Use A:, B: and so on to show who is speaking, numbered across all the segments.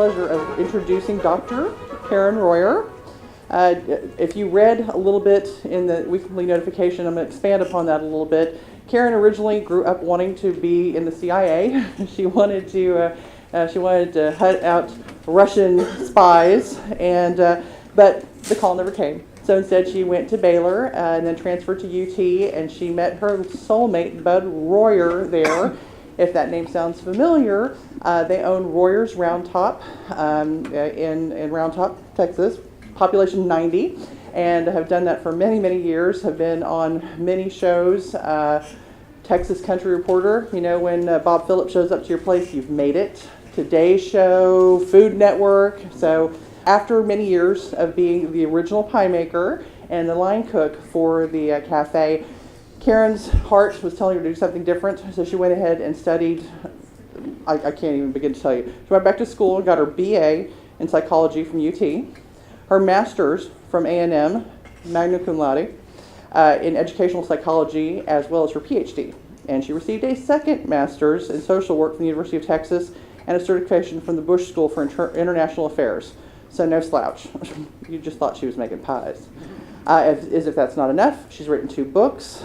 A: pleasure of introducing Dr. Karen Royer. If you read a little bit in the weekly notification, I'm going to expand upon that a little bit. Karen originally grew up wanting to be in the CIA. She wanted to hunt out Russian spies, but the call never came. So instead, she went to Baylor and then transferred to UT, and she met her soulmate, Bud Royer, there. If that name sounds familiar, they own Royer's Round Top in Round Top, Texas, population 90, and have done that for many, many years, have been on many shows. Texas Country Reporter, you know, when Bob Phillips shows up to your place, you've made it. Today Show, Food Network. So after many years of being the original pie maker and the line cook for the cafe, Karen's heart was telling her to do something different, so she went ahead and studied. I can't even begin to tell you. She went back to school and got her BA in psychology from UT, her master's from A&M, magna cum laude, in educational psychology, as well as her PhD. And she received a second master's in social work from the University of Texas and a certification from the Bush School for International Affairs. So no slouch. You just thought she was making pies. As if that's not enough, she's written 2 books.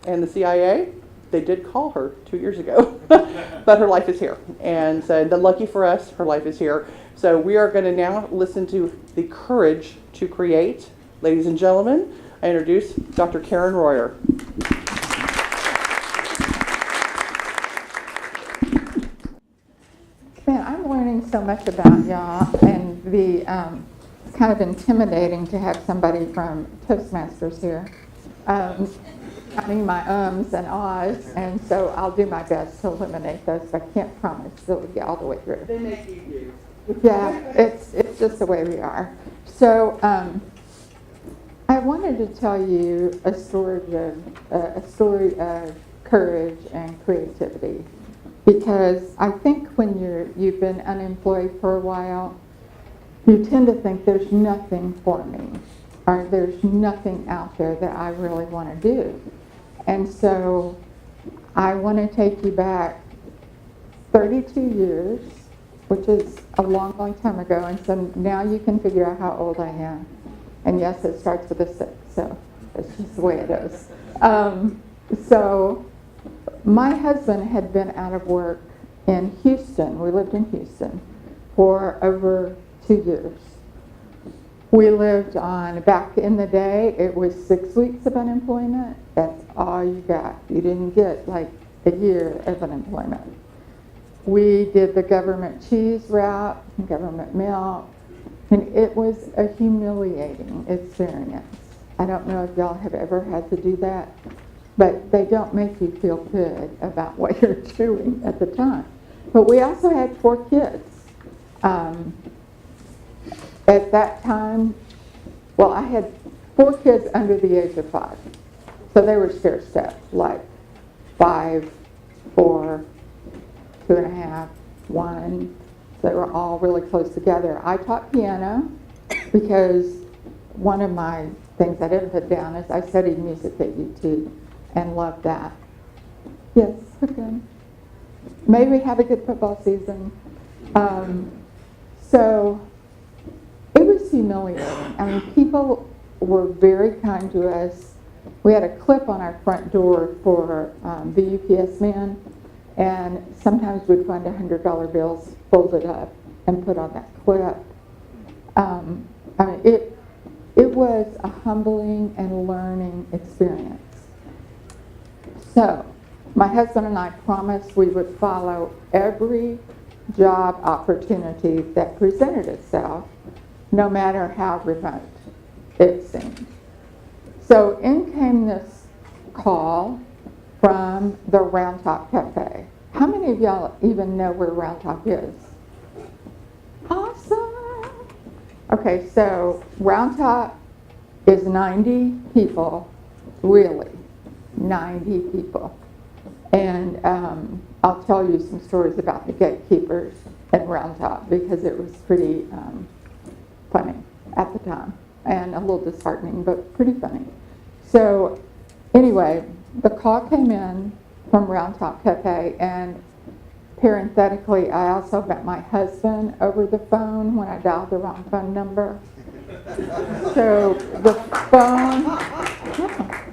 A: And the CIA, they did call her 2 years ago, but her life is here. And so, lucky for us, her life is here. So we are going to now listen to The Courage to Create. Ladies and gentlemen, I introduce Dr. Karen Royer.
B: Man, I'm learning so much about y'all, and it's kind of intimidating to have somebody from Toastmasters here. I mean, my ums and ahs, and so I'll do my best to eliminate those, but I can't promise it'll get all the way through.
A: They make you do.
B: Yeah, it's just the way we are. So I wanted to tell you a story of courage and creativity, because I think when you've been unemployed for a while, you tend to think there's nothing for me, or there's nothing out there that I really want to do. And so I want to take you back 32 years, which is a long, long time ago. And so now you can figure out how old I am. And yes, it starts with a 6, so it's just the way it is. So my husband had been out of work in Houston. We lived in Houston for over 2 years. We lived on, back in the day, it was 6 weeks of unemployment. That's all you got. You didn't get like a year of unemployment. We did the government cheese route, government milk, and it was a humiliating experience. I don't know if y'all have ever had to do that, but they don't make you feel good about what you're doing at the time. But we also had 4 kids. At that time, well, I had 4 kids under the age of 5. So they were stair-stepped, like 5, 4, 2.5, 1. So they were all really close together. I taught piano because one of my things I didn't put down is I studied music at UT and loved that. Yes, okay. Maybe we have a good football season. So it was humiliating. I mean, people were very kind to us. We had a clip on our front door for the UPS man, and sometimes we'd find $100 bills folded up and put on that clip. I mean, it was a humbling and learning experience. So my husband and I promised we would follow every job opportunity that presented itself, no matter how remote it seemed. So in came this call from the Round Top Cafe. How many of y'all even know where Round Top is? Awesome! Okay, so Round Top is 90 people, really, 90 people. And I'll tell you some stories about the gatekeepers at Round Top because it was pretty funny at the time and a little disheartening, but pretty funny. So anyway, the call came in from Round Top Cafe, and parenthetically, I also met my husband over the phone when I dialed the wrong phone number. So the phone, yeah,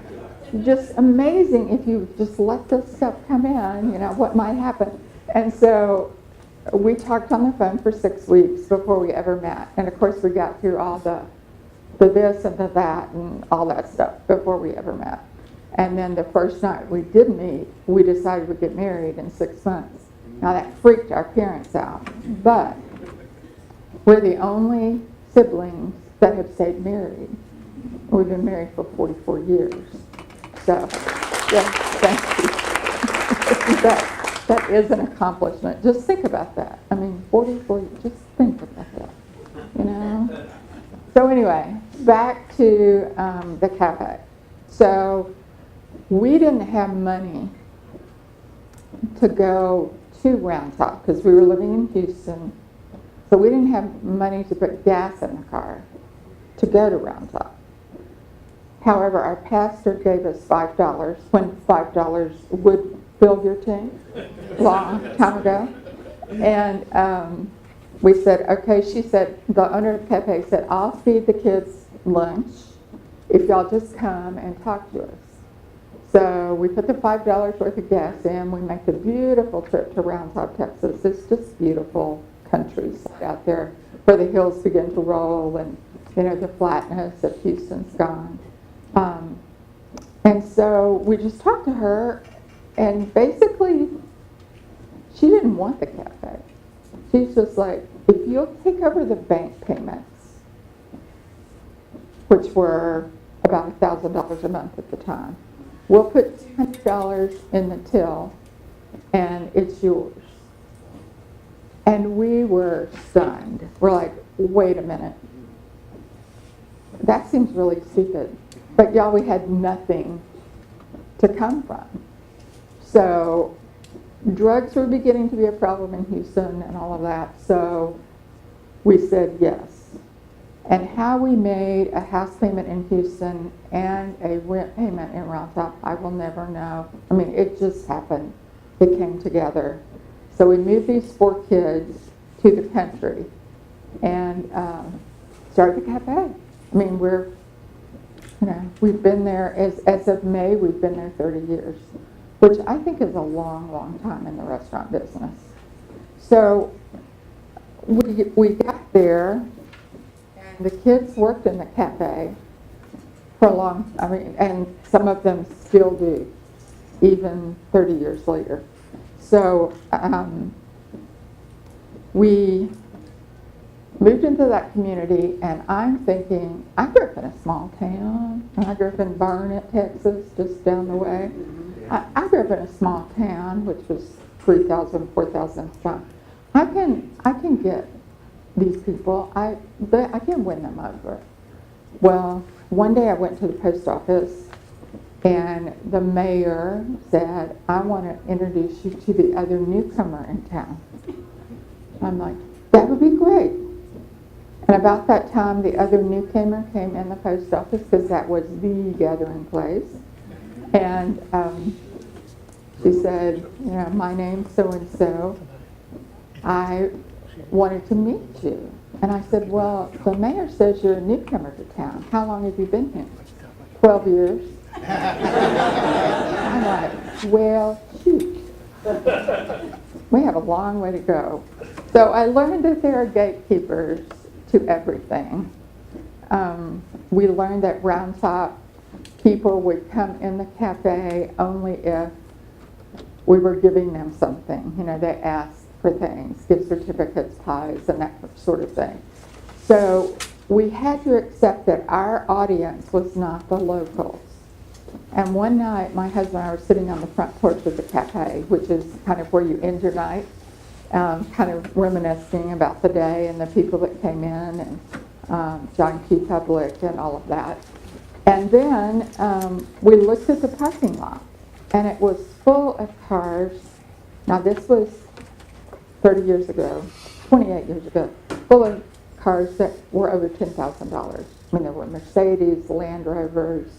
B: just amazing if you just let this stuff come in, what might happen. And so we talked on the phone for 6 weeks before we ever met. And of course we got through all the this and the that and all that stuff before we ever met. And then the first night we did meet, we decided we'd get married in 6 months. Now that freaked our parents out, but we're the only siblings that have stayed married. We've been married for 44 years. So, yeah, thank you. That is an accomplishment. Just think about that. I mean, 44, just think about that, So anyway, back to the cafe. So we didn't have money to go to Round Top because we were living in Houston. So we didn't have money to put gas in the car to go to Round Top. However, our pastor gave us $5 when $5 would fill your tank long time ago. And we said, okay, she said, the owner of the cafe said, I'll feed the kids lunch if y'all just come and talk to us. So we put the $5 worth of gas in. We make the beautiful trip to Round Top, Texas. It's just beautiful countryside out there where the hills begin to roll and, the flatness of Houston's gone. And so we just talked to her, and basically she didn't want the cafe. She's just like, if you'll take over the bank payments, which were about $1,000 a month at the time, we'll put $200 in the till, and it's yours. And we were stunned. We're like, wait a minute. That seems really stupid. But y'all, we had nothing to come from. So drugs were beginning to be a problem in Houston and all of that. So we said yes. And how we made a house payment in Houston and a rent payment in Round Top, I will never know. I mean, it just happened. It came together. So we moved these 4 kids to the country and started the cafe. I mean, we've been there, as of May, we've been there 30 years, which I think is a long, long time in the restaurant business. So we got there, and the kids worked in the cafe for a long, and some of them still do, even 30 years later. So we moved into that community, and I'm thinking, I grew up in a small town. I grew up in Barnett, Texas, just down the way. I grew up in a small town, which was 3,000, 4,000 strong. I can get these people, I can win them over. Well, one day I went to the post office, and the mayor said, I want to introduce you to the other newcomer in town. I'm like, that would be great. And about that time, the other newcomer came in the post office because that was the gathering place. And she said, my name's so-and-so. I wanted to meet you. And I said, well, the mayor says you're a newcomer to town. How long have you been here? 12 years. I'm like, well, shoot. We have a long way to go. So I learned that there are gatekeepers to everything. We learned that Round Top people would come in the cafe only if we were giving them something. They asked for things, gift certificates, pies, and that sort of thing. So we had to accept that our audience was not the locals. And one night, my husband and I were sitting on the front porch of the cafe, which is kind of where you end your night, kind of reminiscing about the day and the people that came in, and John Q. Public and all of that. And then we looked at the parking lot, and it was full of cars. Now this was 30 years ago, 28 years ago, full of cars that were over $10,000. I mean, there were Mercedes, Land Rovers,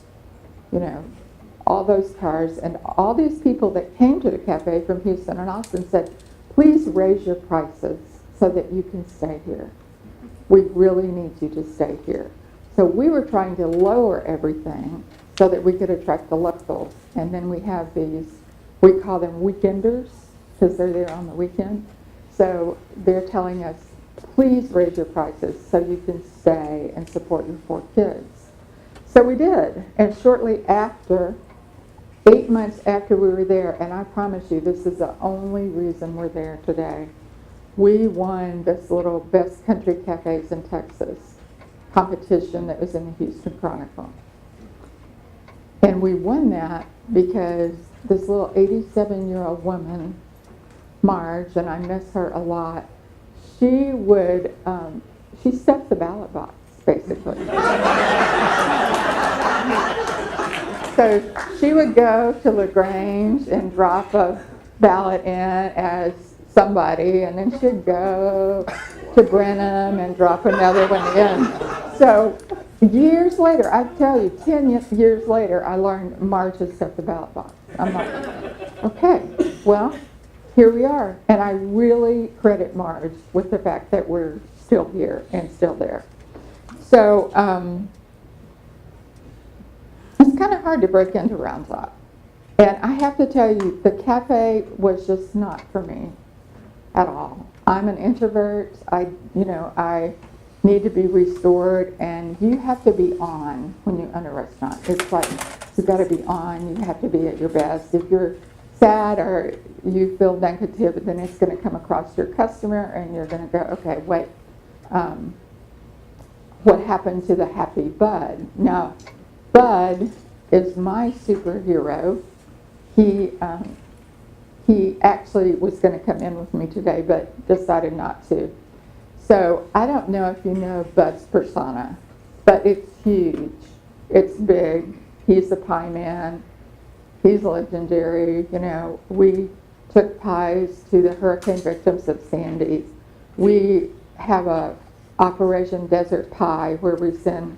B: all those cars. And all these people that came to the cafe from Houston and Austin said, please raise your prices so that you can stay here. We really need you to stay here. So we were trying to lower everything so that we could attract the locals. And then we have these, we call them weekenders because they're there on the weekend. So they're telling us, please raise your prices so you can stay and support your 4 kids. So we did. And shortly after, 8 months after we were there, and I promise you this is the only reason we're there today, we won this little Best Country Cafes in Texas competition that was in the Houston Chronicle. And we won that because this little 87-year-old woman, Marge, and I miss her a lot, she would, she stuffed the ballot box, basically. So she would go to LaGrange and drop a ballot in as somebody, and then she'd go to Brenham and drop another one in. So years later, I tell you, 10 years later, I learned Marge had stuffed the ballot box. I'm like, okay, well, here we are. And I really credit Marge with the fact that we're still here and still there. So it's kind of hard to break into Round Top. And I have to tell you, the cafe was just not for me at all. I'm an introvert. I need to be restored, and you have to be on when you own a restaurant. It's like you've got to be on. You have to be at your best. If you're sad or you feel negative, then it's going to come across your customer, and you're going to go, okay, wait, what happened to the happy Bud? Now, Bud is my superhero. He actually was going to come in with me today, but decided not to. So I don't know if you know Bud's persona, but it's huge. It's big. He's the pie man. He's legendary. You know, we took pies to the hurricane victims of Sandy. We have a Operation Desert Pie where we send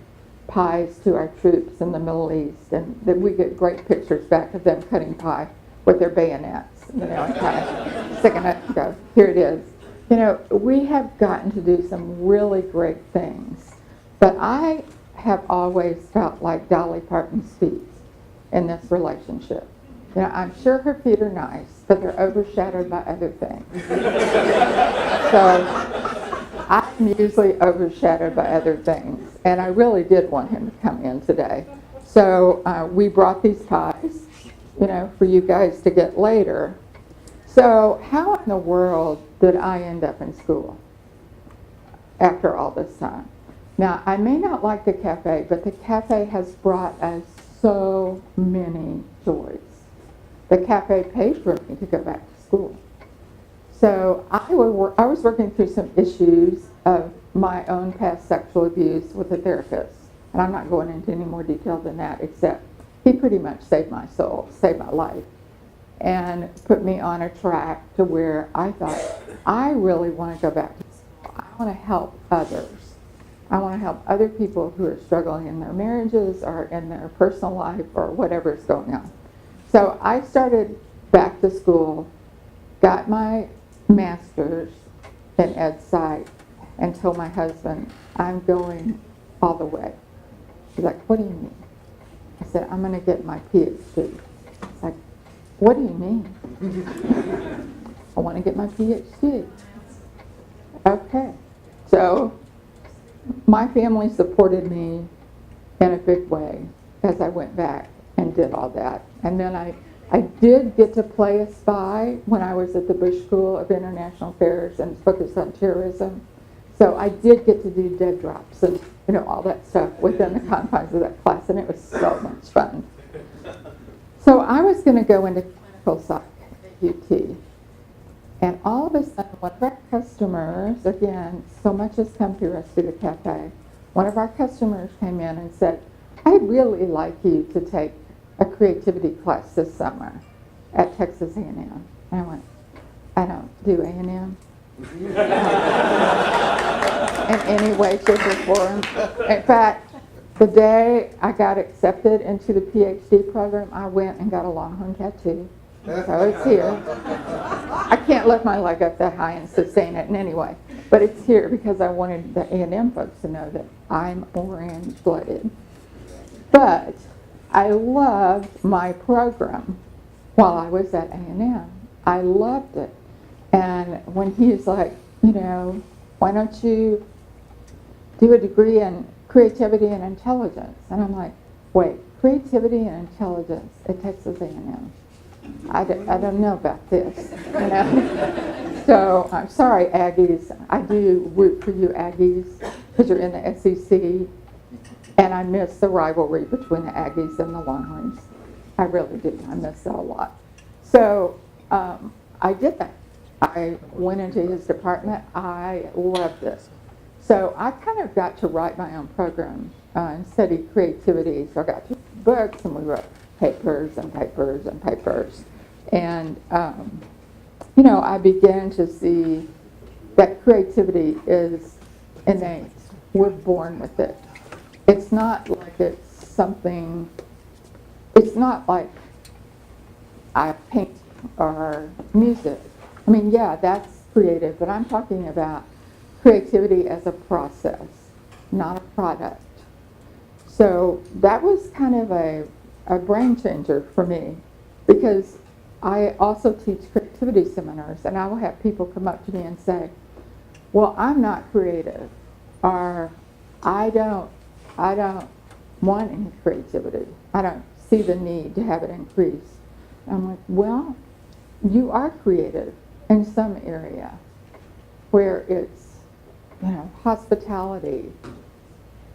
B: pies to our troops in the Middle East, and then we get great pictures back of them cutting pie with their bayonets, you know, and kind of sticking it and go, here it is. You know, we have gotten to do some really great things, but I have always felt like Dolly Parton's feet in this relationship. You know, I'm sure her feet are nice, but they're overshadowed by other things. So I'm usually overshadowed by other things, and I really did want him to come in today. So we brought these pies, you know, for you guys to get later. So how in the world did I end up in school after all this time? Now, I may not like the cafe, but the cafe has brought us so many joys. The cafe paid for me to go back to school. So I was working through some issues of my own past sexual abuse with a therapist. And I'm not going into any more detail than that, except he pretty much saved my soul, saved my life, and put me on a track to where I thought, I really want to go back to school. I want to help others. I want to help other people who are struggling in their marriages or in their personal life or whatever is going on. So I started back to school, got my master's in ed psych, and told my husband, I'm going all the way. He's like, what do you mean? I said, I'm going to get my PhD. He's like, what do you mean? I want to get my PhD. Okay. So my family supported me in a big way as I went back and did all that. And then I did get to play a spy when I was at the Bush School of International Affairs and focused on terrorism. So I did get to do dead drops and, you know, all that stuff within the confines of that class, and it was so much fun. So I was going to go into clinical psych at UT, and all of a sudden, one of our customers, again, so much has come through us through the cafe, one of our customers came in and said, I'd really like you to take a creativity class this summer at Texas A&M. And I went, I don't do A&M. In any way, shape, or form. In fact, the day I got accepted into the PhD program, I went and got a Longhorn tattoo. So it's here. I can't lift my leg up that high and sustain it in any way. But it's here because I wanted the A&M folks to know that I'm orange-blooded. But I loved my program while I was at A&M. I loved it. And when he's like, why don't you do a degree in creativity and intelligence? And I'm like, wait, creativity and intelligence at Texas A&M. I don't know about this, So I'm sorry, Aggies. I do root for you, Aggies, because you're in the SEC. And I miss the rivalry between the Aggies and the Longhorns. I really do. I miss that a lot. So I did that. I went into his department. I loved it. So I kind of got to write my own program and study creativity. So I got two books, and we wrote papers and papers and papers. And, I began to see that creativity is innate. We're born with it. It's not like it's something, it's not like I paint or music. I mean, yeah, that's creative, but I'm talking about creativity as a process, not a product. So that was kind of a brain changer for me, because I also teach creativity seminars, and I will have people come up to me and say, well, I'm not creative, or I don't want any creativity. I don't see the need to have it increased. I'm like, well, you are creative in some area where it's, hospitality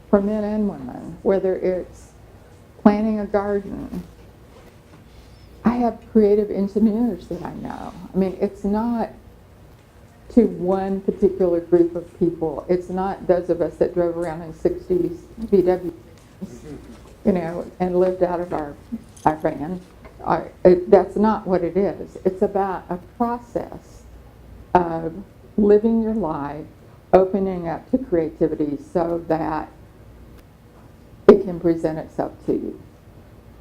B: for men and women, whether it's planting a garden. I have creative engineers that I know. I mean, it's not to one particular group of people. It's not those of us that drove around in 60s VW, and lived out of our van. That's not what it is. It's about a process of living your life, opening up to creativity so that it can present itself to you.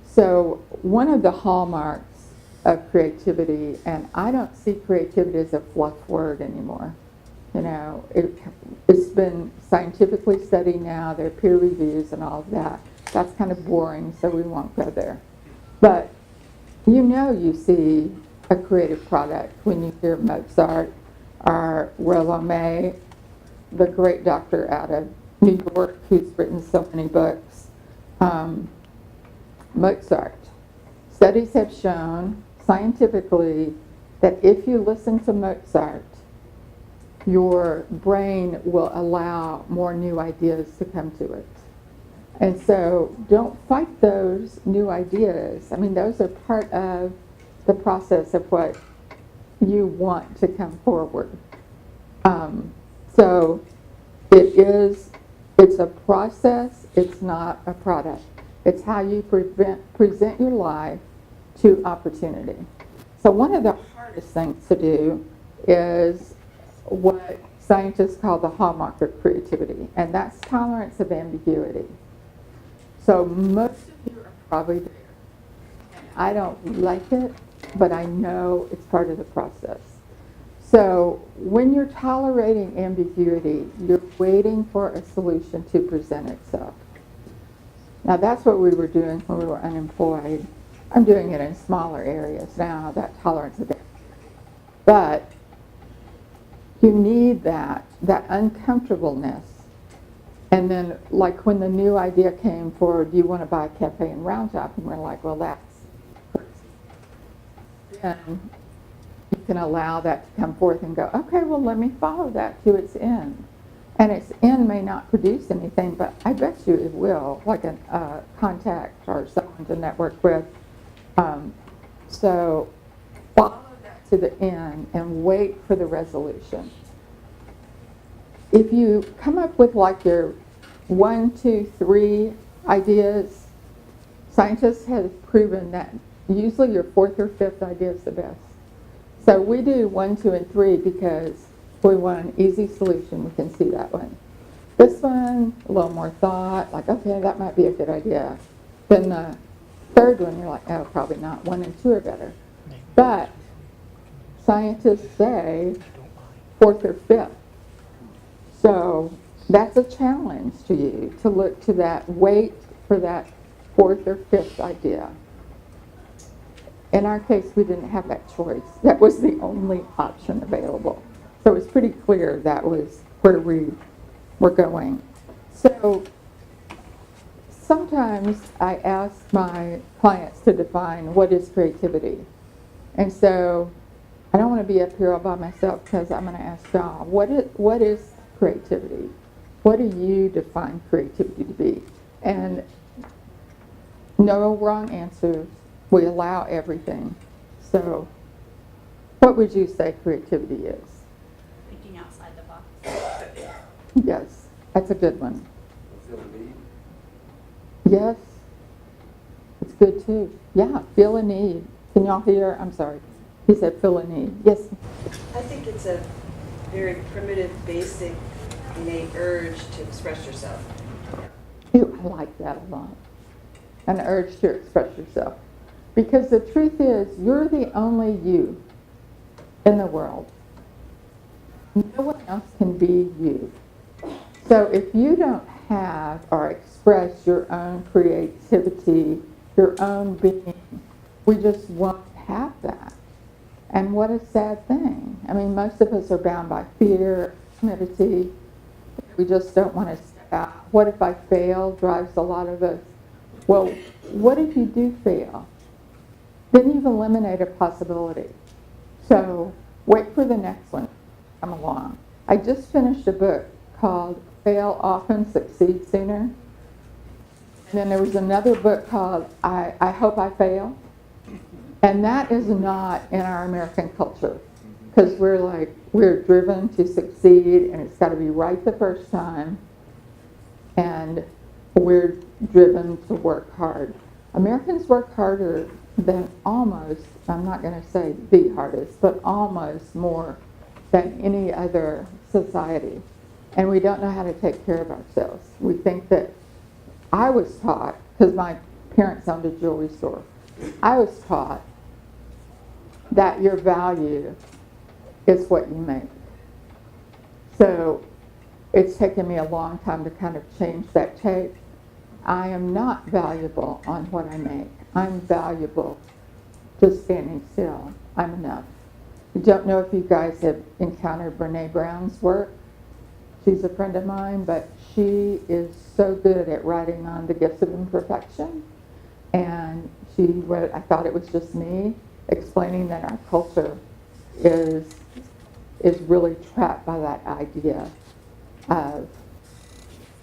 B: So one of the hallmarks of creativity, and I don't see creativity as a fluff word anymore. It's been scientifically studied now. There are peer reviews and all of that. That's kind of boring, so we won't go there. But you see a creative product when you hear Mozart or Rollo May, the great doctor out of New York who's written so many books. Mozart. Studies have shown scientifically that if you listen to Mozart, your brain will allow more new ideas to come to it. And so don't fight those new ideas. I mean, those are part of the process of what you want to come forward. So it's a process, it's not a product. It's how you present your life to opportunity. So one of the hardest things to do is what scientists call the hallmark of creativity, and that's tolerance of ambiguity. So most of you are probably there. I don't like it, but I know it's part of the process. So when you're tolerating ambiguity, you're waiting for a solution to present itself. Now that's what we were doing when we were unemployed. I'm doing it in smaller areas now, that tolerance of ambiguity. But you need that uncomfortableness. And then, like when the new idea came for, do you want to buy a cafe in Round Top? And we're like, well, that's crazy. Then you can allow that to come forth and go, okay, well, let me follow that to its end. And its end may not produce anything, but I bet you it will, like a contact or someone to network with. So follow that to the end and wait for the resolution. If you come up with like your 1, 2, 3 ideas, scientists have proven that usually your 4th or 5th idea is the best. So we do 1, 2, and 3 because we want an easy solution. We can see that one. This one, a little more thought, like, okay, that might be a good idea. Then the third one, you're like, oh, probably not. 1 and 2 are better. But scientists say fourth or fifth. So that's a challenge to you, to look to that, wait for that fourth or fifth idea. In our case, we didn't have that choice. That was the only option available. So it was pretty clear that was where we were going. So sometimes I ask my clients to define what is creativity. And so I don't want to be up here all by myself because I'm going to ask John, what is creativity? What do you define creativity to be? And no wrong answers. We allow everything. So what would you say creativity is?
C: Thinking outside the box.
B: Yes, that's a good one.
D: Feel a need?
B: Yes, it's good too. Yeah, feel a need. Can y'all hear? I'm sorry. He said feel a need. Yes.
E: I think it's a very primitive, basic, innate urge to express yourself.
B: Ew, I like that a lot. An urge to express yourself. Because the truth is, you're the only you in the world. No one else can be you. So if you don't have or express your own creativity, your own being, we just won't have that. And what a sad thing. I mean, most of us are bound by fear, timidity. We just don't want to step out. What if I fail drives a lot of us. Well, what if you do fail? Then you've eliminated a possibility. So wait for the next one to come along. I just finished a book called Fail Often, Succeed Sooner. And then there was another book called I Hope I Fail. And that is not in our American culture. Because we're driven to succeed and it's got to be right the first time. And we're driven to work hard. Americans work harder than almost, I'm not going to say the hardest, but almost more than any other society. And we don't know how to take care of ourselves. We think that, I was taught, because my parents owned a jewelry store, I was taught that your value is what you make. So it's taken me a long time to kind of change that take. I am not valuable on what I make. I'm valuable just standing still. I'm enough. I don't know if you guys have encountered Brene Brown's work. She's a friend of mine, but she is so good at writing on the gifts of imperfection. And she wrote, I thought it was just me, explaining that our culture is really trapped by that idea of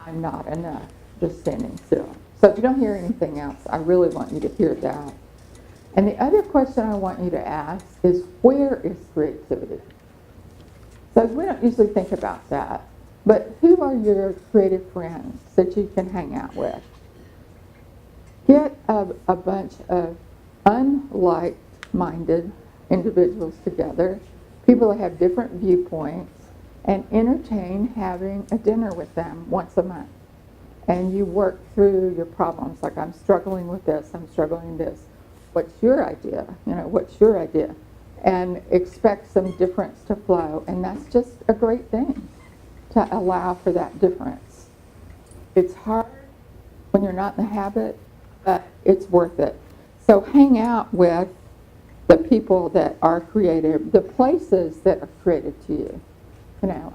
B: I'm not enough, just standing still. So if you don't hear anything else, I really want you to hear that. And the other question I want you to ask is, where is creativity? So we don't usually think about that, but who are your creative friends that you can hang out with? Get a bunch of unlike-minded individuals together, people that have different viewpoints, and entertain having a dinner with them once a month. And you work through your problems, like I'm struggling with this, I'm struggling with this. What's your idea? What's your idea? And expect some difference to flow. And that's just a great thing, to allow for that difference. It's hard when you're not in the habit, but it's worth it. So hang out with the people that are creative, the places that are creative to you.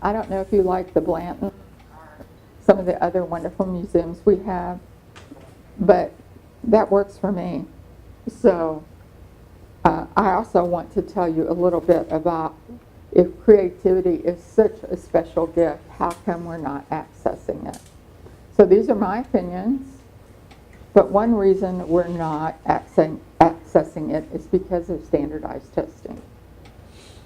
B: I don't know if you like the Blanton or some of the other wonderful museums we have, but that works for me. So I also want to tell you a little bit about, if creativity is such a special gift, how come we're not accessing it? So these are my opinions, but one reason we're not accessing it is because of standardized testing.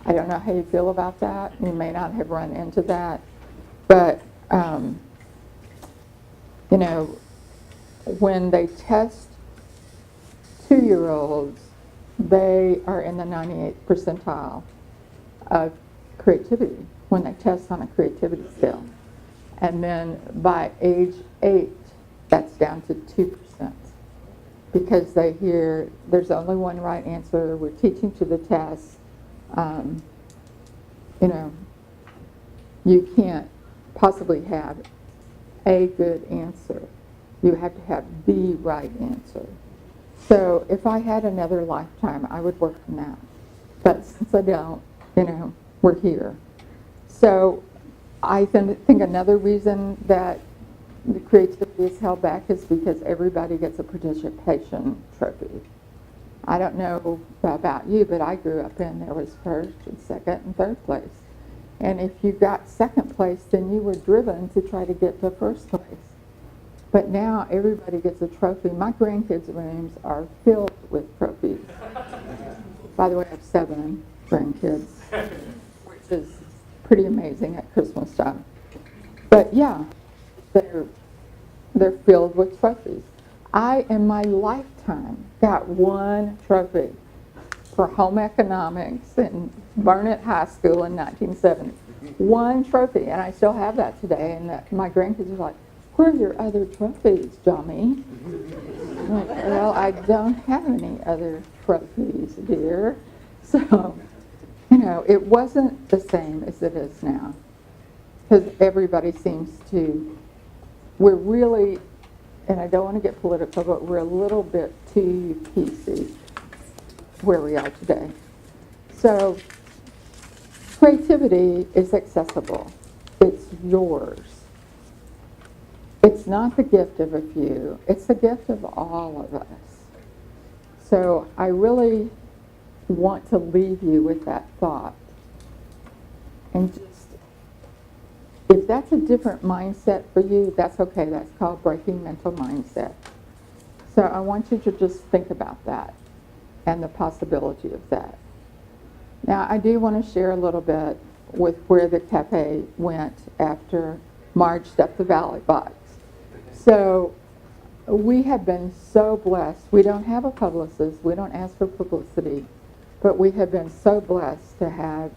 B: I don't know how you feel about that. You may not have run into that, but when they test 2-year-olds, they are in the 98th percentile of creativity when they test on a creativity scale. And then by age 8, that's down to 2%, because they hear there's only one right answer, we're teaching to the test, um, you know, you can't possibly have a good answer. You have to have the right answer. So if I had another lifetime, I would work on that. But since I don't, we're here. So I think another reason that the creativity is held back is because everybody gets a participation trophy. I don't know about you, but I grew up in there was first and second and third place. And if you got second place, then you were driven to try to get to first place. But now everybody gets a trophy. My grandkids' rooms are filled with trophies. By the way, I have 7 grandkids, which is pretty amazing at Christmas time. But yeah, they're filled with trophies. I, in my lifetime, got 1 trophy for home economics in Barnett High School in 1970. 1 trophy, and I still have that today. And my grandkids are like, "Where are your other trophies, Johnny?" I'm like, "Well, I don't have any other trophies, dear." So, it wasn't the same as it is now, because everybody seems to. We're really, and I don't want to get political, but we're a little bit too PC where we are today. So creativity is accessible. It's yours. It's not the gift of a few. It's the gift of all of us. So I really want to leave you with that thought. And just, if that's a different mindset for you, that's okay. That's called breaking mental mindset. So I want you to just think about that and the possibility of that. Now, I do want to share a little bit with where the cafe went after Marge stepped the ballot box. So we have been so blessed. We don't have a publicist. We don't ask for publicity. But we have been so blessed to have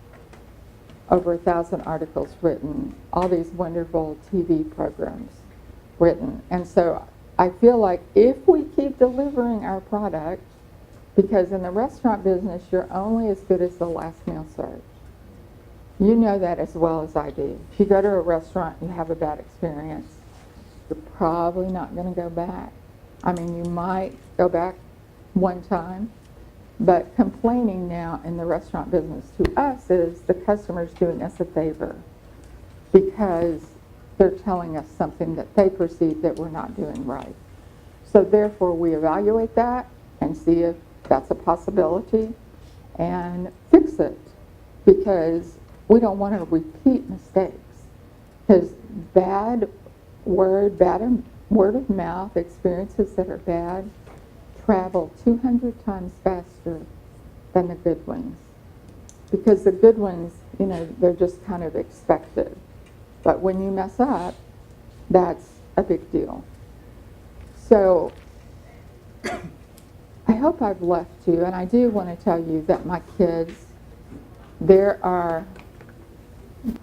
B: over 1,000 articles written, all these wonderful TV programs written. And so I feel like if we keep delivering our product, because in the restaurant business, you're only as good as the last meal served. You know that as well as I do. If you go to a restaurant and you have a bad experience, you're probably not going to go back. I mean, you might go back one time, but complaining now in the restaurant business to us is the customer's doing us a favor because they're telling us something that they perceive that we're not doing right. So therefore, we evaluate that and see if that's a possibility and fix it, because we don't want to repeat mistakes. Because bad word of mouth experiences that are bad travel 200 times faster than the good ones. Because the good ones, they're just kind of expected. But when you mess up, that's a big deal. So I hope I've left you, and I do want to tell you that my kids,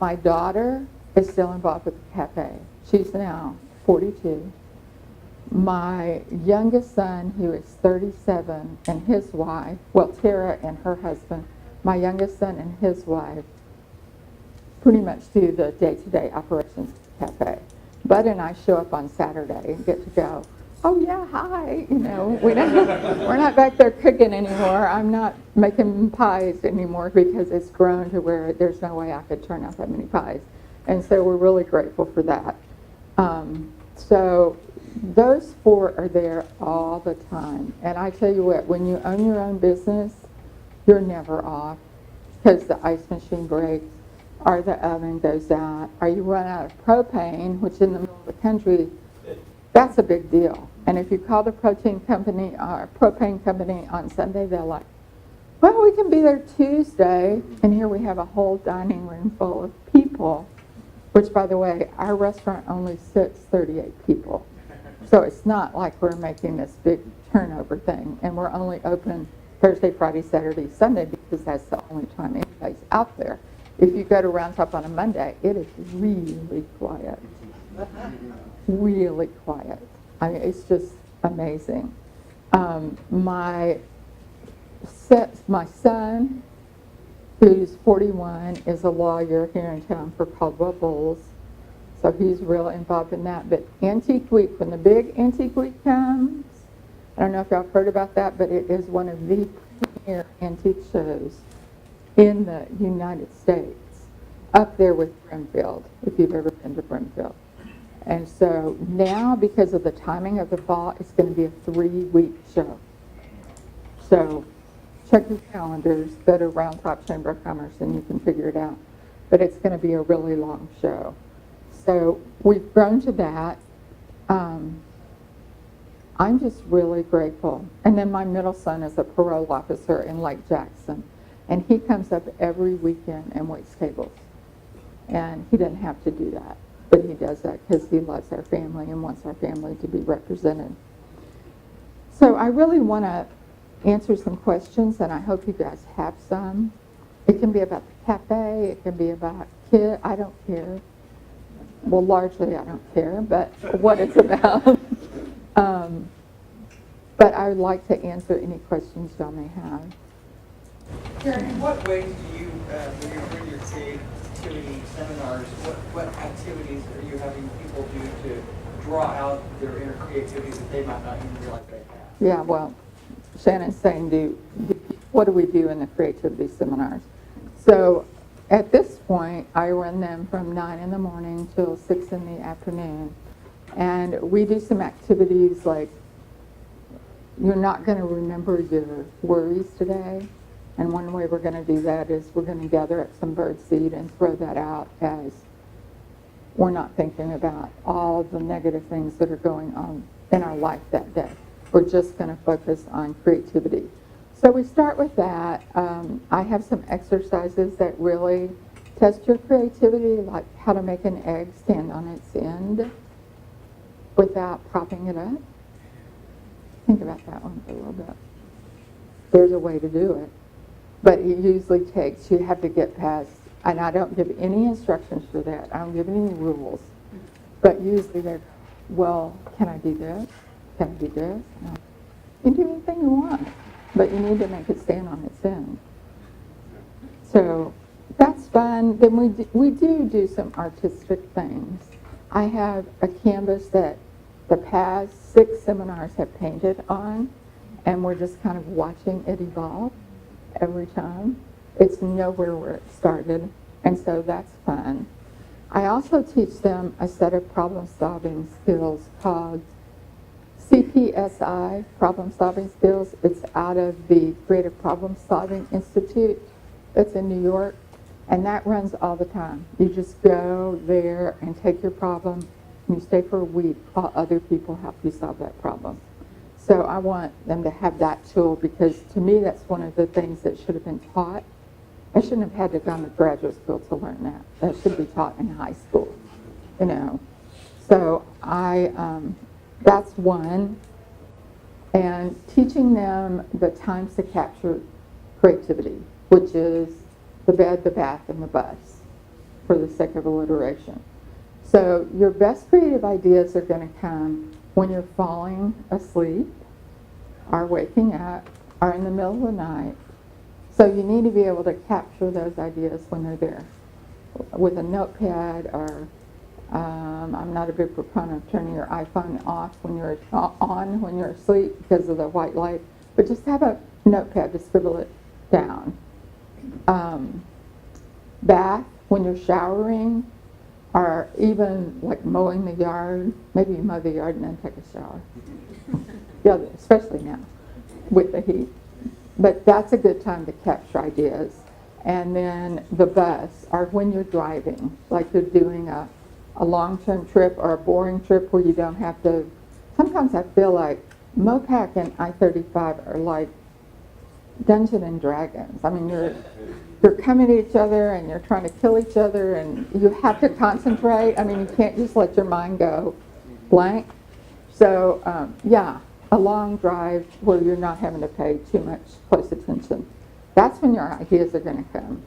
B: my daughter is still involved with the cafe. She's now 42. My youngest son, who is 37, and his wife, Tara and her husband, my youngest son and his wife pretty much do the day-to-day operations of the cafe. Bud and I show up on Saturday and get to go, "Oh yeah, hi," we're not back there cooking anymore. I'm not making pies anymore because it's grown to where there's no way I could turn out that many pies. And so we're really grateful for that. So those 4 are there all the time. And I tell you what, when you own your own business, you're never off because the ice machine breaks or the oven goes out or you run out of propane, which in the middle of the country, that's a big deal. And if you call the propane company on Sunday, they're like, "Well, we can be there Tuesday." And here we have a whole dining room full of people, which, by the way, our restaurant only sits 38 people. So it's not like we're making this big turnover thing. And we're only open Thursday, Friday, Saturday, Sunday because that's the only time anybody's out there. If you go to Round Top on a Monday, it is really quiet. Really quiet. I mean, it's just amazing. My son who's 41, is a lawyer here in town for Caldwell Bulls. So he's real involved in that. But Antique Week, when the big Antique Week comes, I don't know if y'all have heard about that, but it is one of the premier antique shows in the United States, up there with Brimfield, if you've ever been to Brimfield. And so now, because of the timing of the fall, it's going to be a 3-week show. So check your calendars, go to Round Top Chamber of Commerce, and you can figure it out. But it's going to be a really long show. So we've grown to that. I'm just really grateful. And then my middle son is a parole officer in Lake Jackson, and he comes up every weekend and waits tables. And he doesn't have to do that, but he does that because he loves our family and wants our family to be represented. So I really want to answer some questions, and I hope you guys have some. It can be about the cafe, it can be about kids, I don't care. Well, largely I don't care, but what it's about. But I would like to answer any questions y'all may have.
D: Karen, in what ways do you, when you're doing your creativity seminars, what activities are you having people do to draw out their inner creativity that they might not even realize they have?
B: Yeah, well, Shannon's saying, what do we do in the creativity seminars? So at this point, I run them from 9 in the morning till 6 in the afternoon. And we do some activities like, you're not going to remember your worries today. And one way we're going to do that is we're going to gather up some birdseed and throw that out as we're not thinking about all the negative things that are going on in our life that day. We're just going to focus on creativity. So we start with that. I have some exercises that really test your creativity, like how to make an egg stand on its end without propping it up. Think about that one for a little bit. There's a way to do it. But it usually takes, you have to get past, and I don't give any instructions for that. I don't give any rules. But usually they're, well, can I do this? Can I do this? No. You can do anything you want, but you need to make it stand on its end. So that's fun. Then we do some artistic things. I have a canvas that the past 6 seminars have painted on, and we're just kind of watching it evolve every time. It's nowhere where it started, and so that's fun. I also teach them a set of problem-solving skills called CPSI, problem-solving skills. It's out of the Creative Problem Solving Institute that's in New York, and that runs all the time. You just go there and take your problem, and you stay for a week while other people help you solve that problem. So I want them to have that tool, because to me that's one of the things that should have been taught. I shouldn't have had to go to graduate school to learn that. That should be taught in high school, you know. So that's one. And teaching them the times to capture creativity, which is the bed, the bath, and the bus, for the sake of alliteration. So your best creative ideas are going to come when you're falling asleep, are waking up, are in the middle of the night. So you need to be able to capture those ideas when they're there with a notepad, or I'm not a big proponent of turning your iPhone off when you're on when you're asleep because of the white light, but just have a notepad to scribble it down. Bath, when you're showering, or even like mowing the yard. Maybe you mow the yard and then take a shower. Yeah, especially now with the heat. But that's a good time to capture ideas. And then the bus, or when you're driving, like you're doing a long-term trip or a boring trip where you don't have to. Sometimes I feel like MOPAC and I-35 are like Dungeons and Dragons. I mean, you're coming at each other and you're trying to kill each other, and you have to concentrate. I mean, you can't just let your mind go blank. So yeah, a long drive where you're not having to pay too much close attention. That's when your ideas are going to come.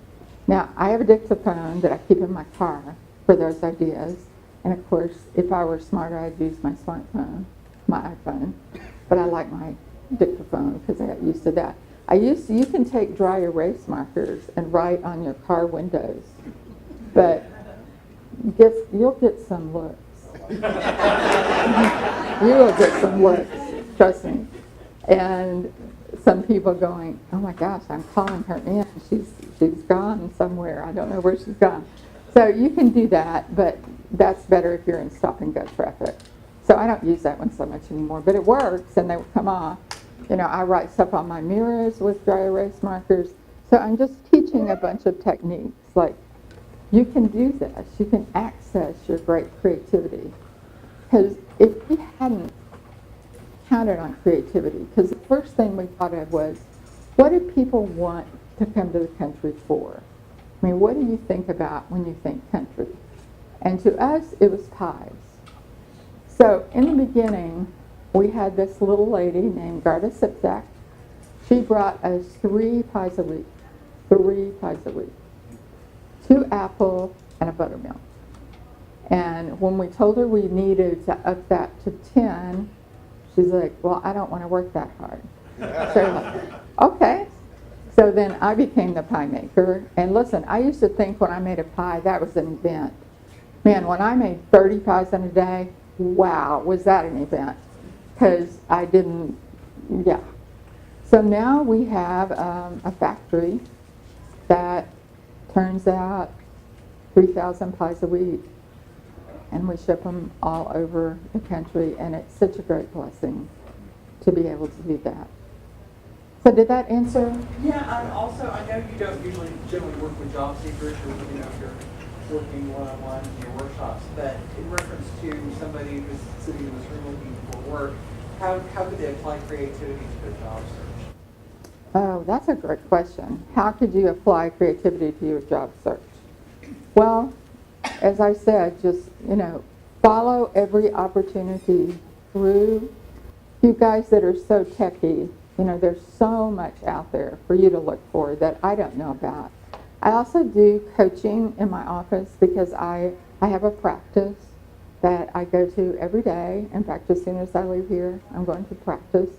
B: Now, I have a dictaphone that I keep in my car for those ideas. And of course, if I were smarter, I'd use my smartphone, my iPhone. But I like my dictaphone because I got used to that. You can take dry erase markers and write on your car windows, but you'll get some looks. You will get some looks, trust me. And some people going, oh my gosh, I'm calling her in. She's gone somewhere. I don't know where she's gone. So you can do that, but that's better if you're in stop and go traffic. So I don't use that one so much anymore, but it works and they will come off. You know, I write stuff on my mirrors with dry erase markers. So I'm just teaching a bunch of techniques. Like, you can do this. You can access your great creativity. Because if we hadn't counted on creativity, because the first thing we thought of was, what do people want to come to the country for? I mean, what do you think about when you think country? And to us, it was pies. So in the beginning, we had this little lady named Garda Sipzak. She brought us 3 pies a week. 3 pies a week. 2 apple and a buttermilk. And when we told her we needed to up that to 10, she's like, well, I don't want to work that hard. So we're like, okay. So then I became the pie maker. And listen, I used to think when I made a pie, that was an event. Man, when I made 30 pies in a day, wow, was that an event. Because I didn't, yeah. So now we have a factory that turns out 3,000 pies a week. And we ship them all over the country, and it's such a great blessing to be able to do that. So did that answer?
D: Yeah, also, I know you don't usually generally work with job seekers or, you know, if you're working one-on-one in your workshops, but in reference to somebody who's sitting in this room looking for work, how could they apply creativity to their job search?
B: Oh, that's a great question. How could you apply creativity to your job search? Well, as I said, just, you know, follow every opportunity through. You guys that are so techy, you know, there's so much out there for you to look for that I don't know about. I also do coaching in my office because I have a practice that I go to every day. In fact, as soon as I leave here, I'm going to practice.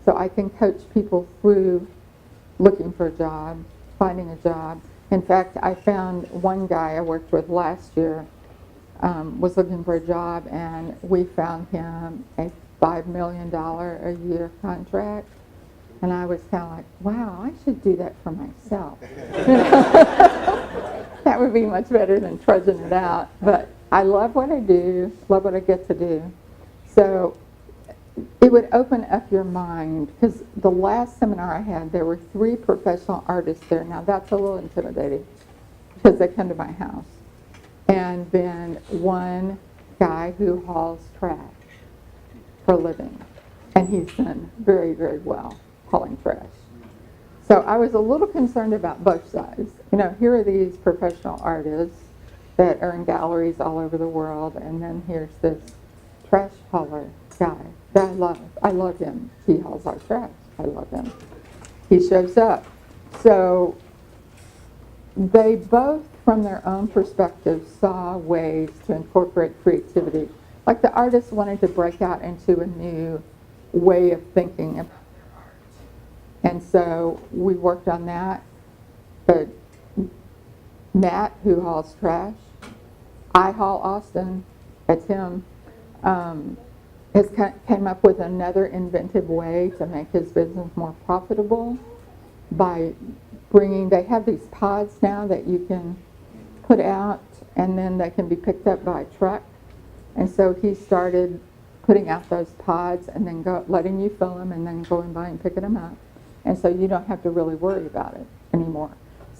B: So I can coach people through looking for a job, finding a job. In fact, I found one guy I worked with last year was looking for a job, and we found him a $5 million a year contract. And I was kind of like, wow, I should do that for myself. That would be much better than trudging it out. But I love what I do, love what I get to do. So it would open up your mind, because the last seminar I had, there were 3 professional artists there. Now that's a little intimidating because they come to my house. And then one guy who hauls trash for a living. And he's done very, very well hauling trash. So I was a little concerned about both sides. You know, here are these professional artists that are in galleries all over the world, and then here's this trash hauler guy that I love. I love him. He hauls our trash. I love him. He shows up. So they both, from their own perspective, saw ways to incorporate creativity. Like the artist wanted to break out into a new way of thinking about their art. And so we worked on that. But Matt, who hauls trash, I haul Austin, that's him, came up with another inventive way to make his business more profitable by they have these pods now that you can put out, and then they can be picked up by a truck. And so he started putting out those pods and then letting you fill them and then going by and picking them up. And so you don't have to really worry about it anymore.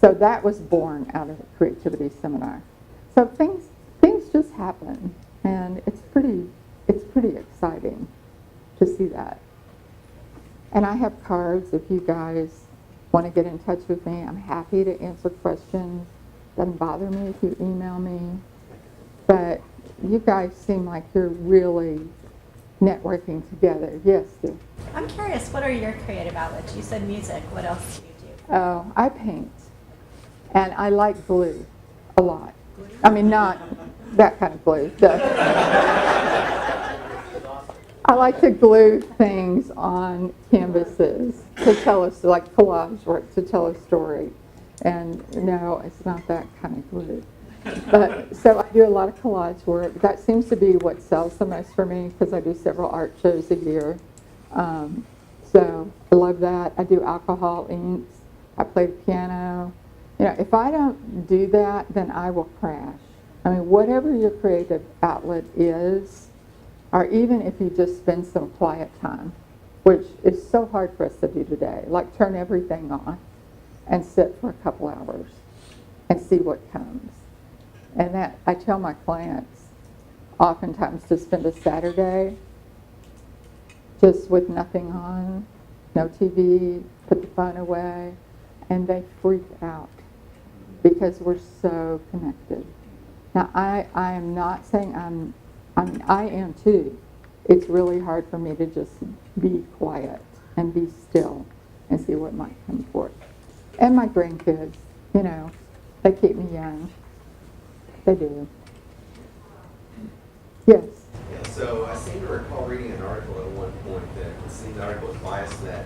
B: So that was born out of the creativity seminar. So things just happen, and it's pretty exciting to see that. And I have cards if you guys want to get in touch with me. I'm happy to answer questions. Doesn't bother me if you email me. But you guys seem like you're really networking together. Yes, Steve?
C: I'm curious, what are your creative outlets? You said music. What else do you do?
B: Oh, I paint. And I like glue a lot. I mean, not that kind of glue. I like to glue things on canvases to tell us, like collage work, to tell a story. And no, it's not that kind of glue. But so I do a lot of collage work. That seems to be what sells the most for me because I do several art shows a year. So I love that. I do alcohol inks. I play the piano. You know, if I don't do that, then I will crash. I mean, whatever your creative outlet is, or even if you just spend some quiet time, which is so hard for us to do today, like turn everything on and sit for a couple hours and see what comes. And that, I tell my clients oftentimes to spend a Saturday just with nothing on, no TV, put the phone away, and they freak out because we're so connected. Now, I am not saying I am too. It's really hard for me to just be quiet and be still and see what might come forth. And my grandkids, you know, they keep me young. They do. Yes.
F: Yeah, so I seem to recall reading an article at one point that it seemed the article was biased that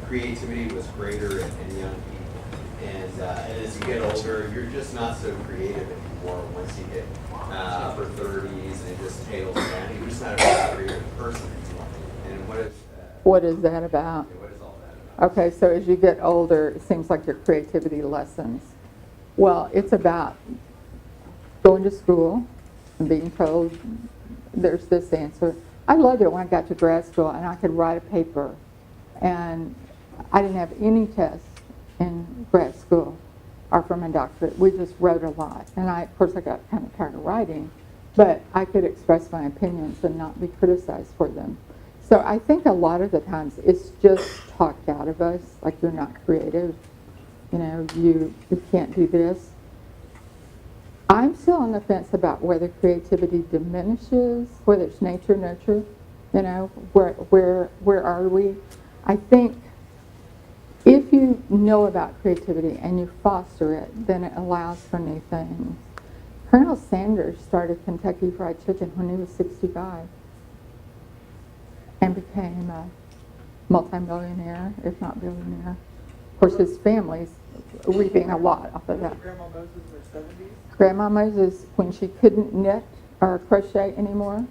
F: creativity was greater in young people. And as you get older, you're just not so creative anymore once you get upper 30s and it just tails down. You're just not a very creative person anymore. And
B: What is that about?
F: what is all that about?
B: Okay, so as you get older, it seems like your creativity lessens. Well, it's about going to school and being told there's this answer. I loved it when I got to grad school and I could write a paper. And I didn't have any tests in grad school or for my doctorate. We just wrote a lot. And of course, I got kind of tired of writing, but I could express my opinions and not be criticized for them. So I think a lot of the times it's just talked out of us, like you're not creative. You know, you can't do this. I'm still on the fence about whether creativity diminishes, whether it's nature, nurture. You know, where are we? I think if you know about creativity and you foster it, then it allows for new things. Colonel Sanders started Kentucky Fried Chicken when he was 65 and became a multimillionaire, if not billionaire. Of course, his family's reaping a lot off of that.
D: Grandma Moses in her 70s?
B: Grandma Moses, when she couldn't knit or crochet anymore,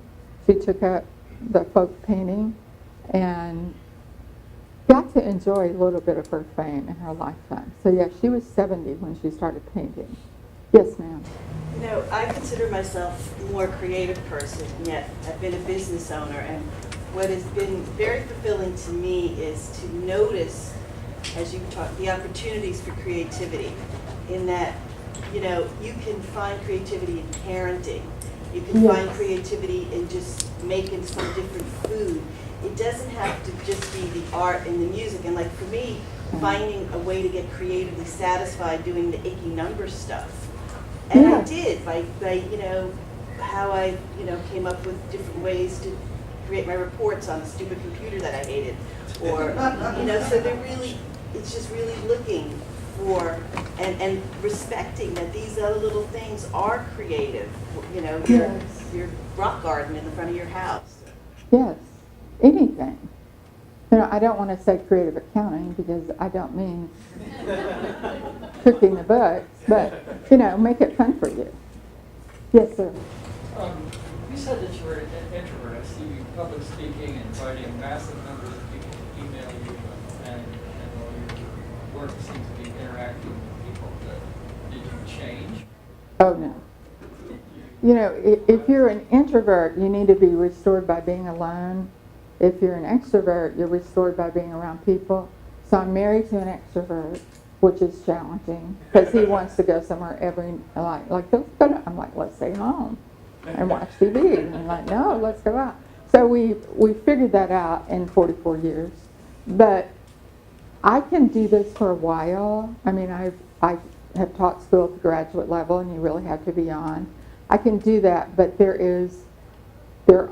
B: she took up the folk painting and got to enjoy a little bit of her fame in her lifetime. So yeah, she was 70 when she started painting. Yes, ma'am.
E: You know, I consider myself a more creative person, yet I've been a business owner, and what has been very fulfilling to me is to notice, as you talk, the opportunities for creativity, in that, you know, you can find creativity in parenting. You can
B: Yes.
E: find creativity in just making some different food. It doesn't have to just be the art and the music. And like for me, finding a way to get creatively satisfied doing the icky number stuff. And
B: Yeah.
E: I did by you know, how I, you know, came up with different ways to create my reports on a stupid computer that I hated. Or, you know, so they're really, it's just really looking for and respecting that these other little things are creative. You know,
B: Yes.
E: your rock garden in the front of your house.
B: Yes, anything. You know, I don't want to say creative accounting because I don't mean cooking the books, but, you know, make it fun for you. Yes, sir.
G: You said that you were an introvert. I see you public speaking and inviting massive numbers of people to email you, and all your work seems to be interacting with people. Did you change?
B: Oh, no. You know, if you're an introvert, you need to be restored by being alone. If you're an extrovert, you're restored by being around people. So I'm married to an extrovert, which is challenging because he wants to go somewhere every, like let's go to, I'm like, let's stay home and watch TV. And I'm like, no, let's go out. So we figured that out in 44 years. But I can do this for a while. I mean, I have taught school at the graduate level, and you really have to be on. I can do that, but there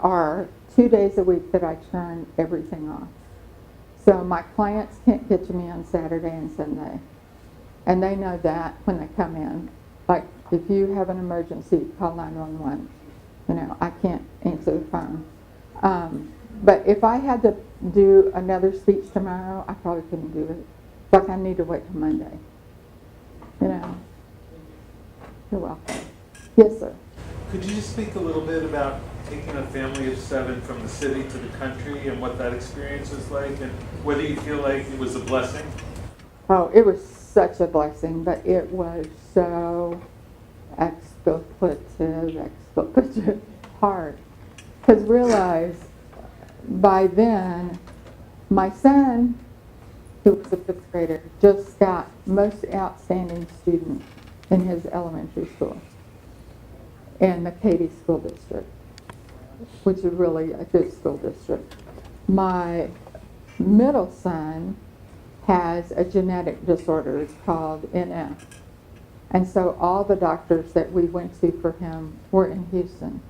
B: are 2 days a week that I turn everything off. So my clients can't get to me on Saturday and Sunday. And they know that when they come in. Like, if you have an emergency, call 911. You know, I can't answer the phone. But if I had to do another speech tomorrow, I probably couldn't do it. It's like I need to wait till Monday. You know. You're welcome. Yes, sir.
H: Could you just speak a little bit about taking a family of 7 from the city to the country and what that experience was like, and whether you feel like it was a blessing?
B: Oh, it was such a blessing, but it was so explicative hard. Because realize by then, my son, who was a 5th grader, just got most outstanding student in his elementary school in the Katy School District, which is really a good school district. My middle son has a genetic disorder. It's called NF. And so all the doctors that we went to for him were in Houston.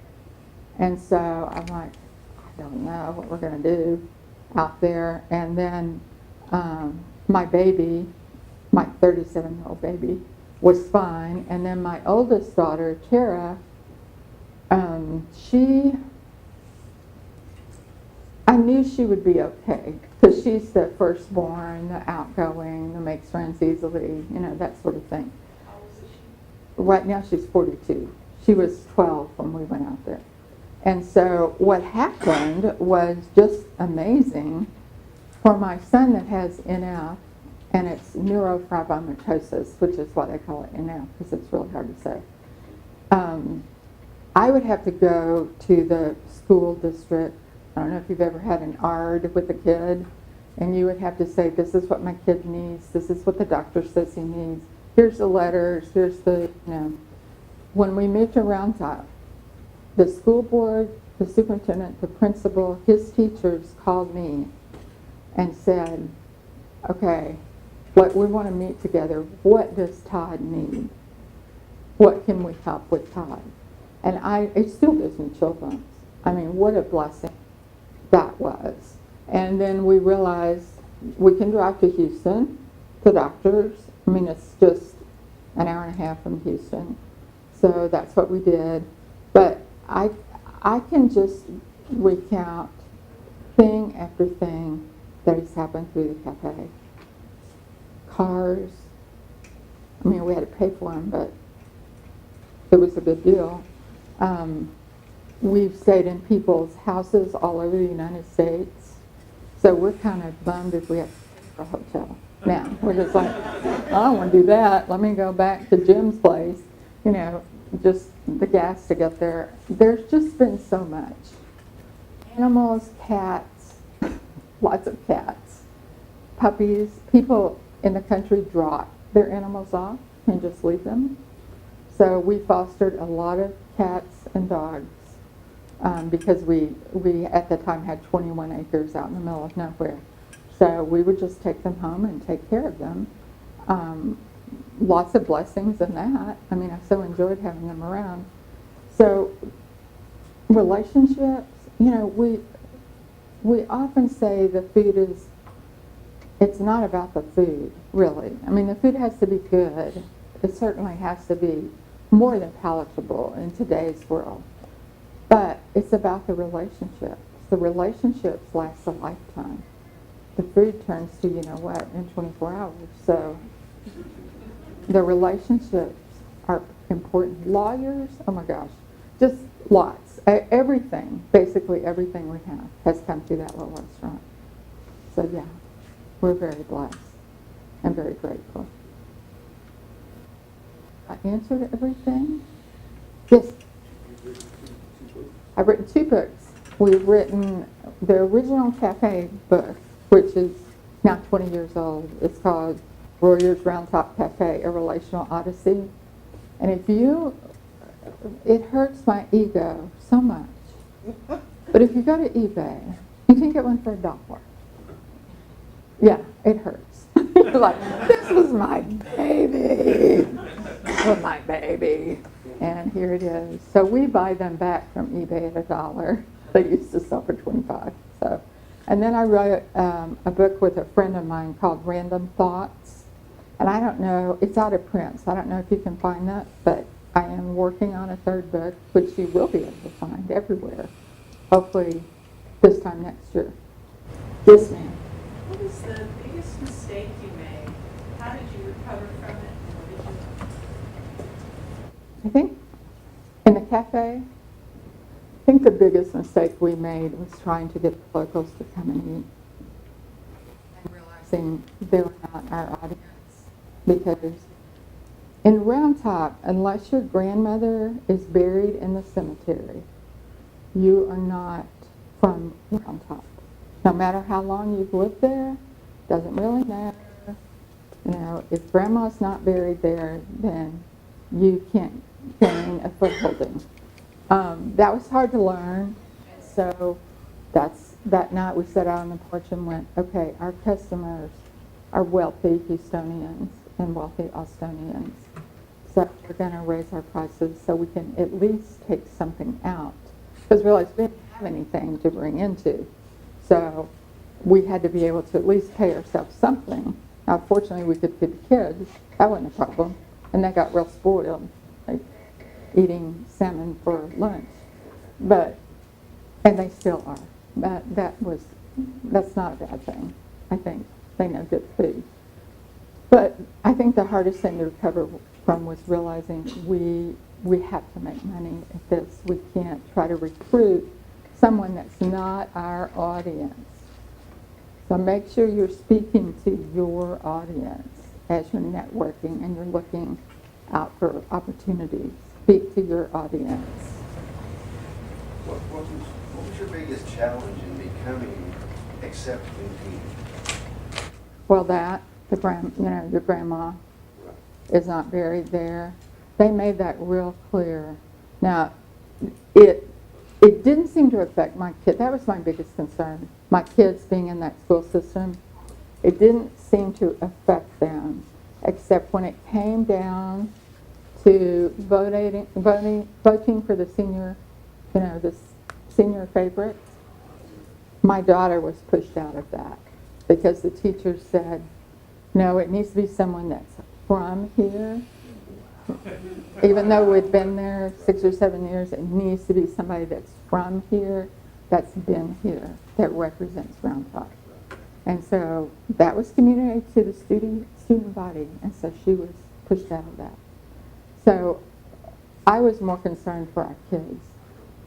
B: And so I'm like, I don't know what we're going to do out there. And then my baby, my 37-year-old baby, was fine. And then my oldest daughter, Tara, I knew she would be okay because she's the firstborn, the outgoing, the makes friends easily, you know, that sort of thing.
E: How old is she?
B: Right now she's 42. She was 12 when we went out there. And so what happened was just amazing for my son that has NF, and it's neurofibromatosis, which is what they call it NF because it's really hard to say. I would have to go to the school district. I don't know if you've ever had an ARD with a kid, and you would have to say, this is what my kid needs, this is what the doctor says he needs, here's the letters, here's the, you know. When we moved to Round Top, the school board, the superintendent, the principal, his teachers called me and said, okay, we want to meet together. What does Todd need? What can we help with Todd? And it still gives me chill bumps. I mean, what a blessing that was. And then we realized we can drive to Houston, to doctors. I mean, it's just an hour and a half from Houston. So that's what we did. But I can just recount thing after thing that has happened through the cafe. Cars. I mean, we had to pay for them, but it was a good deal. We've stayed in people's houses all over the United States. So we're kind of bummed if we have to pay for a hotel. Now, we're just like, I don't want to do that. Let me go back to Jim's place. You know, just the gas to get there. There's just been so much. Animals, cats, lots of cats, puppies. People in the country drop their animals off and just leave them. So we fostered a lot of cats and dogs because we at the time had 21 acres out in the middle of nowhere. So we would just take them home and take care of them. Lots of blessings in that. I mean, I so enjoyed having them around. So relationships, you know, we often say the food is, it's not about the food, really. I mean, the food has to be good. It certainly has to be more than palatable in today's world. But it's about the relationships. The relationships last a lifetime. The food turns to, you know what, in 24 hours. So the relationships are important. Lawyers, oh my gosh, just lots. Everything, basically everything we have has come through that little restaurant. So yeah, we're very blessed and very grateful. I answered everything? Yes. I've written 2 books. We've written the original cafe book, which is now 20 years old. It's called Royer's Round Top Cafe, A Relational Odyssey. And it hurts my ego so much. But if you go to eBay, you can get one for $1. Yeah, it hurts. You're like, this was my baby. This was my baby. And here it is. So we buy them back from eBay at $1. They used to sell for 25. So, and then I wrote a book with a friend of mine called Random Thoughts. And I don't know, it's out of print, so I don't know if you can find that, but I am working on a 3rd book, which you will be able to find everywhere. Hopefully this time next year. Yes, ma'am.
I: What was the biggest mistake you made? How did you recover from it? And what did you learn?
B: I think in the cafe, I think the biggest mistake we made was trying to get the locals to come and eat and realizing they were not our audience. Because in Round Top, unless your grandmother is buried in the cemetery, you are not from Round Top. No matter how long you've lived there, doesn't really matter. You know, if grandma's not buried there, then you can't gain a footholding. That was hard to learn. So that night we sat out on the porch and went, okay, our customers are wealthy Houstonians and wealthy Austonians. So we're going to raise our prices so we can at least take something out. Because we realized we didn't have anything to bring into. So we had to be able to at least pay ourselves something. Now, fortunately, we could feed the kids. That wasn't a problem. And they got real spoiled, like eating salmon for lunch. And they still are. That's not a bad thing. I think they know good food. But I think the hardest thing to recover from was realizing we have to make money at this. We can't try to recruit someone that's not our audience. So make sure you're speaking to your audience as you're networking and you're looking out for opportunities. Speak to your audience.
F: What was your biggest challenge in becoming accepted in the community?
B: Well, your grandma is not buried there. They made that real clear. Now, it didn't seem to affect my kid. That was my biggest concern. My kids being in that school system, it didn't seem to affect them, except when it came down to voting for the senior, the senior favorites. My daughter was pushed out of that because the teachers said, no, it needs to be someone that's from here. Even though we'd been there 6 or 7 years, it needs to be somebody that's from here, that's been here, that represents Round Top. And so that was communicated to the student body, and so she was pushed out of that. So I was more concerned for our kids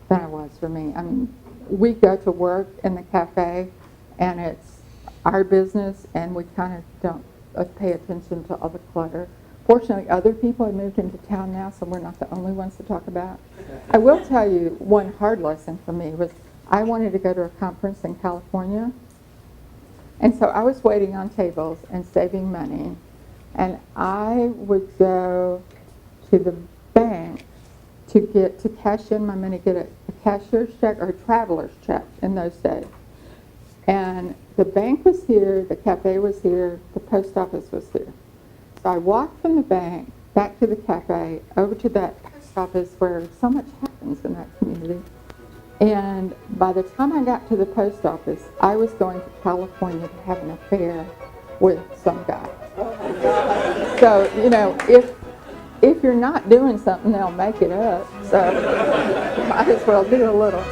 B: than I was for me. I mean, we go to work in the cafe, and it's our business, and we kind of don't pay attention to all the clutter. Fortunately, other people have moved into town now, so we're not the only ones to talk about. I will tell you, one hard lesson for me was I wanted to go to a conference in California, and so I was waiting on tables and saving money, and I would go to the bank to cash in my money, get a cashier's check or a traveler's check in those days. And the bank was here, the cafe was here, the post office was here. So I walked from the bank back to the cafe, over to that post office where so much happens in that community. And by the time I got to the post office, I was going to California to have an affair with some guy. So, if you're not doing something, they'll make it up. So might as well do a little.